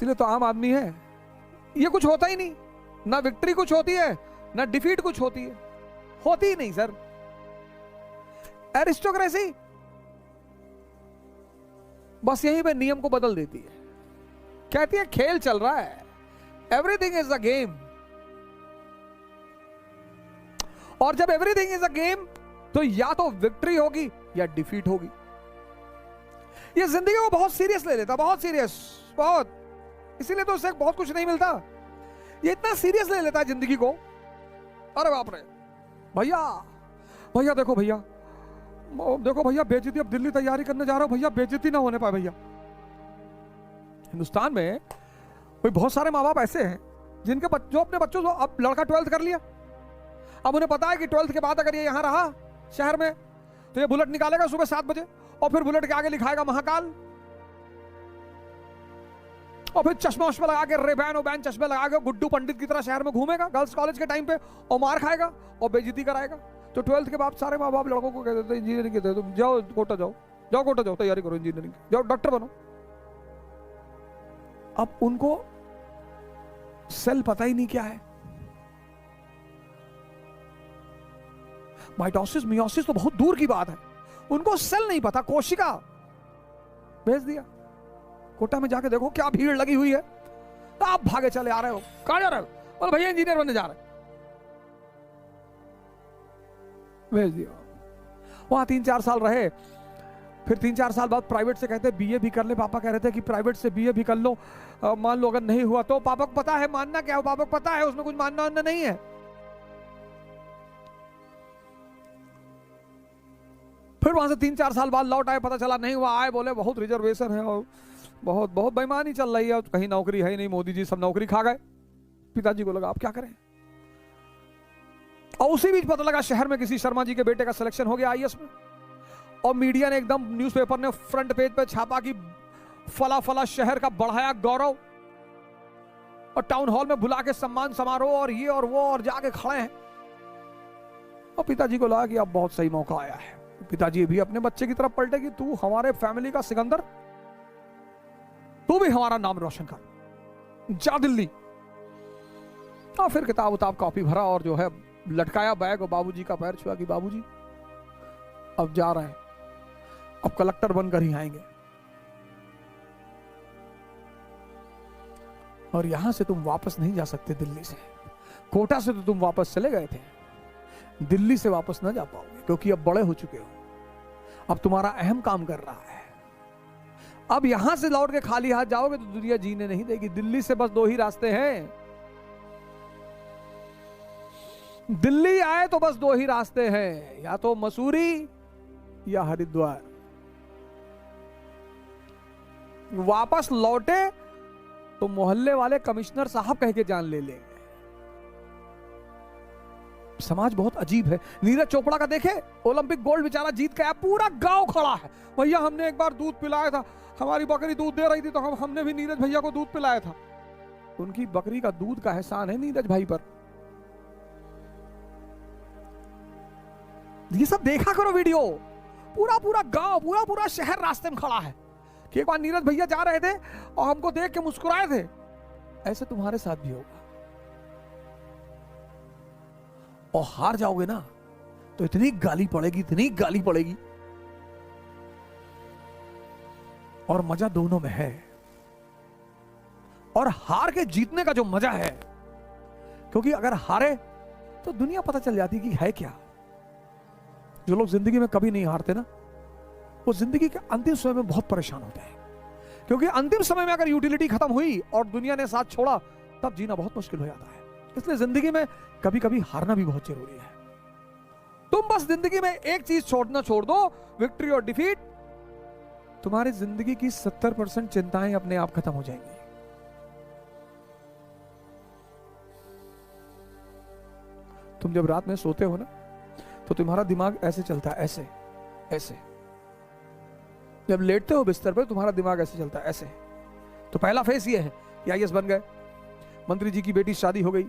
इसलिए तो आम आदमी है, ये कुछ होता ही नहीं, ना विक्ट्री कुछ होती है ना डिफीट कुछ होती है, होती ही नहीं सर। एरिस्टोक्रेसी बस यहीं पे नियम को बदल देती है, कहती है खेल चल रहा है, एवरीथिंग इज अ गेम। और जब एवरीथिंग इज अ गेम तो या तो विक्ट्री होगी या डिफीट होगी। ये जिंदगी को बहुत सीरियस ले लेता, बहुत सीरियस, बहुत, इसीलिए तो उससे बहुत कुछ नहीं मिलता। ये इतना सीरियस ले लेता है जिंदगी को, अरे बाप रे, भैया भैया देखो भैया, देखो भैया बेइज्जती, अब दिल्ली तैयारी करने जा रहा हूं भैया, बेइज्जती ना होने पाए भैया। हिंदुस्तान में कोई बहुत सारे माँ बाप ऐसे हैं जिनके जो अपने बच्चों को, अब लड़का 12th कर लिया, अब उन्हें पता है कि 12th के बाद अगर ये यहां रहा शहर में तो ये बुलेट निकालेगा सुबह 7 बजे और फिर बुलेट के आगे लिखाएगा महाकाल, और फिर चश्मा वश्मा लगा के, रेबैन ओबैन चश्मे लगा के गुड्डू पंडित की तरह शहर में घूमेगा गर्ल्स कॉलेज के टाइम पे और मार खाएगा और बेइज्जती कराएगा। तो 12th के बाद सारे माँ बाप लड़कों को कह देते हैं इंजीनियरिंग के, तुम जाओ कोटा जाओ, जाओ कोटा जाओ, तैयारी करो इंजीनियरिंग, जाओ डॉक्टर बनो। अब उनको सेल पता ही नहीं क्या है, माइटोसिस मियोसिस तो बहुत दूर की बात है, उनको सेल नहीं पता, कोशिका भेज दिया कोटा में, जाके देखो क्या भीड़ लगी हुई है, तो आप भागे चले आ रहे हो, कहां जा रहे हो, बोले भैया इंजीनियर बनने जा रहे, भेज दिया। वहां 3-4 साल रहे, फिर 3-4 साल बाद प्राइवेट से कहते बीए भी कर ले, पापा कह रहे थे कि प्राइवेट से बीए भी कर लो, मान लो अगर नहीं हुआ तो, पापा को पता है मानना क्या हो, पापा को पता है उसमें कुछ मानना वानना नहीं है। फिर वहां से 3-4 साल बाद लौट आए, पता चला नहीं हुआ, आए बोले बहुत रिजर्वेशन है और बहुत बहुत बेईमानी चल रही है, कहीं नौकरी है ही नहीं, मोदी जी सब नौकरी खा गए। पिताजी को लगा अब क्या करें, और उसी बीच पता लगा शहर में किसी शर्मा जी के बेटे का सिलेक्शन हो गया आईएएस में, और मीडिया ने एकदम, न्यूज़पेपर ने फ्रंट पेज पे छापा कि फला फला शहर का बढ़ाया गौरव, और टाउन हॉल में बुला के सम्मान समारोह और ये और वो, और जाके खड़े हैं। और पिताजी को लगा कि अब बहुत सही मौका आया है, पिताजी भी अपने बच्चे की तरफ पलटे कि तू हमारे फैमिली का सिकंदर, तू भी हमारा नाम रोशन कर, जा दिल्ली। और फिर किताब उताब कॉपी भरा और जो है लटकाया बैग और बाबूजी का पैर छुआ कि बाबूजी अब जा रहे हैं, अब कलेक्टर बनकर ही आएंगे, और यहां से तुम वापस नहीं जा सकते दिल्ली से, कोटा से तो तुम वापस चले गए थे, दिल्ली से वापस ना जा पाओगे क्योंकि अब बड़े हो चुके हो, अब तुम्हारा अहम काम कर रहा है, अब यहां से लौट के खाली हाथ जाओगे तो दुनिया जीने नहीं देगी। दिल्ली से बस 2 ही रास्ते हैं, दिल्ली आए तो बस 2 ही रास्ते हैं, या तो मसूरी या हरिद्वार। वापस लौटे तो मोहल्ले वाले कमिश्नर साहब कह के जान ले लेंगे। समाज बहुत अजीब है। नीरज चोपड़ा का देखे, ओलंपिक गोल्ड बेचारा जीत के आया, पूरा गांव खड़ा है, भैया हमने एक बार दूध पिलाया था, हमारी बकरी दूध दे रही थी तो हमने भी नीरज भैया को दूध पिलाया था। उनकी बकरी का दूध का एहसान है नीरज भाई पर। ये सब देखा करो वीडियो, पूरा पूरा गांव, पूरा पूरा शहर रास्ते में खड़ा है कि एक बार नीरज भैया जा रहे थे और हमको देख के मुस्कुराए थे। ऐसे तुम्हारे साथ भी होगा, और हार जाओगे ना तो इतनी गाली पड़ेगी, इतनी गाली पड़ेगी, और मजा दोनों में है। और हार के जीतने का जो मजा है, क्योंकि अगर हारे तो दुनिया पता चल जाती कि है क्या। जो लोग जिंदगी में कभी नहीं हारते ना, वो जिंदगी के अंतिम समय में बहुत परेशान होते हैं, क्योंकि अंतिम समय में अगर यूटिलिटी खत्म हुई और दुनिया ने साथ छोड़ा तब जीना बहुत मुश्किल हो जाता है। इसलिए जिंदगी में कभी कभी हारना भी बहुत जरूरी है। तुम बस जिंदगी में एक चीज छोड़ना छोड़ दो, विक्ट्री और डिफीट, तुम्हारी जिंदगी की 70% चिंताएं अपने आप खत्म हो जाएंगी। तुम जब रात में सोते हो ना तो तुम्हारा दिमाग ऐसे चलता है, ऐसे ऐसे। जब लेटते हो बिस्तर पर तुम्हारा दिमाग ऐसे चलता है, ऐसे। तो पहला फेस ये है कि आईएएस बन गए, मंत्री जी की बेटी शादी हो गई,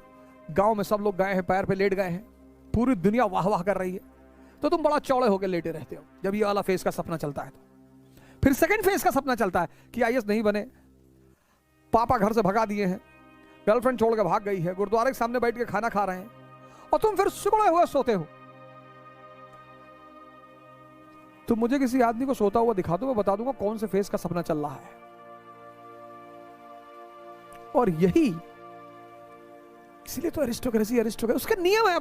गांव में सब लोग गए हैं, पैर पे लेट गए हैं, पूरी दुनिया वाह वाह कर रही है, तो तुम बड़ा चौड़े होकर लेटे रहते हो जब ये वाला फेस का सपना चलता है। तो फिर सेकंड फेस का सपना चलता है कि आईएएस नहीं बने, पापा घर से भगा दिए हैं, गर्लफ्रेंड छोड़ के भाग गई है, गुरुद्वारे के सामने बैठ के खाना खा रहे हैं, और तुम फिर सिकुड़े हुए सोते हो। तुम मुझे किसी आदमी को सोता हुआ दिखा दो, मैं बता दूंगा कौन से फेस का सपना चल रहा है। और यही, इसलिए तो अरिस्टोक्रेसी उसके नियम है।